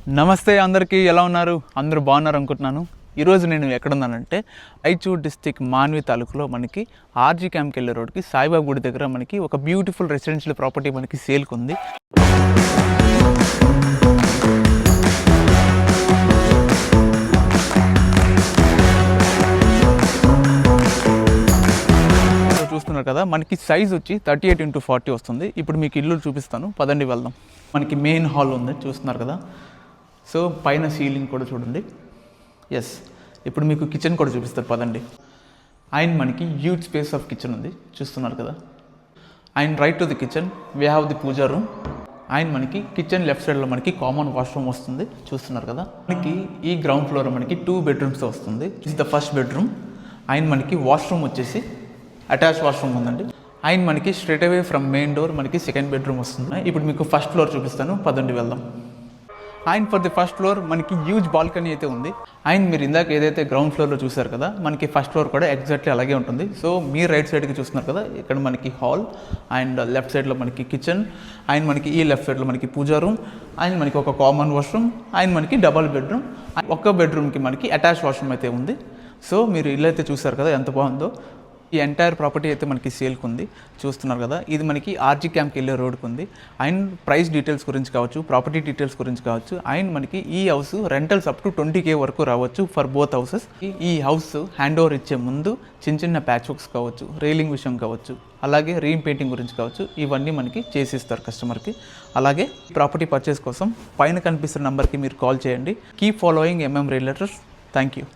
నమస్తే అందరికీ, ఎలా ఉన్నారు? అందరూ బాగున్నారు అనుకుంటున్నాను. ఈరోజు నేను ఎక్కడున్నానంటే రాయచూర్ డిస్టిక్ మాన్వి తాలూకులో మనకి ఆర్జీ క్యాంప్కి వెళ్ళే రోడ్కి సాయిబాబా గుడి దగ్గర మనకి ఒక బ్యూటిఫుల్ రెసిడెన్షియల్ ప్రాపర్టీ మనకి సేల్కి ఉంది. చూస్తున్నారు కదా, మనకి సైజ్ వచ్చి 38x40 వస్తుంది. ఇప్పుడు మీకు ఇల్లు చూపిస్తాను, పదండి వెళ్దాం. మనకి మెయిన్ హాల్ ఉంది, చూస్తున్నారు కదా. సో పైన సీలింగ్ కూడా చూడండి. ఎస్, ఇప్పుడు మీకు కిచెన్ కూడా చూపిస్తారు, పదండి. అండ్ మనకి హ్యూజ్ స్పేస్ ఆఫ్ కిచెన్ ఉంది, చూస్తున్నారు కదా. And right to the kitchen we have the puja room. And మనకి కిచెన్ లెఫ్ట్ సైడ్లో మనకి కామన్ వాష్రూమ్ వస్తుంది, చూస్తున్నారు కదా. మనకి ఈ గ్రౌండ్ ఫ్లోర్ మనకి 2 బెడ్రూమ్స్ వస్తుంది. Is the first bedroom. And మనకి వాష్రూమ్ వచ్చేసి అటాచ్ వాష్రూమ్ ఉందండి. అండ్ మనకి straight away from main door మనకి సెకండ్ బెడ్రూమ్ వస్తుంది. ఇప్పుడు మీకు ఫస్ట్ ఫ్లోర్ చూపిస్తాను, పదండి వెళ్దాం. And for the first floor మనకి హ్యూజ్ బాల్కనీ అయితే ఉంది. అండ్ మీరు ఇందాక ఏదైతే గ్రౌండ్ ఫ్లోర్లో చూసారు కదా, మనకి ఫస్ట్ ఫ్లోర్ కూడా ఎగ్జాక్ట్లీ అలాగే ఉంటుంది. సో మీరు రైట్ సైడ్కి చూస్తున్నారు కదా, ఇక్కడ మనకి హాల్ అండ్ లెఫ్ట్ సైడ్లో మనకి కిచెన్. అండ్ మనకి ఈ లెఫ్ట్ సైడ్లో మనకి పూజా రూమ్. అండ్ మనకి ఒక కామన్ వాష్రూమ్. అండ్ మనకి డబల్ బెడ్రూమ్. ఒక్క బెడ్రూమ్కి మనకి అటాచ్ వాష్రూమ్ అయితే ఉంది. సో మీరు ఇల్లు అయితే చూసారు కదా, ఎంత బాగుందో. ఈ ఎంటైర్ ప్రాపర్టీ అయితే మనకి సేల్కి ఉంది, చూస్తున్నారు కదా. ఇది మనకి ఆర్జీ క్యాంప్కి వెళ్ళే రోడ్కి ఉంది. అండ్ ప్రైస్ డీటెయిల్స్ గురించి కావచ్చు, ప్రాపర్టీ డీటెయిల్స్ గురించి కావచ్చు. అండ్ మనకి ఈ house rentals up to 20K వరకు రావచ్చు ఫర్ బోత్ హౌసెస్. ఈ హౌస్ హ్యాండ్ ఓవర్ ఇచ్చే ముందు చిన్న చిన్న ప్యాచ్ వర్క్స్ కావచ్చు, రైలింగ్ విషయం కావచ్చు, అలాగే రీమ్ పెయింటింగ్ గురించి కావచ్చు, ఇవన్నీ మనకి చేసిస్తారు కస్టమర్కి. అలాగే ప్రాపర్టీ పర్చేస్ కోసం పైన కనిపిస్తున్న నెంబర్కి మీరు కాల్ చేయండి. Keep following MM realtors. Thank you.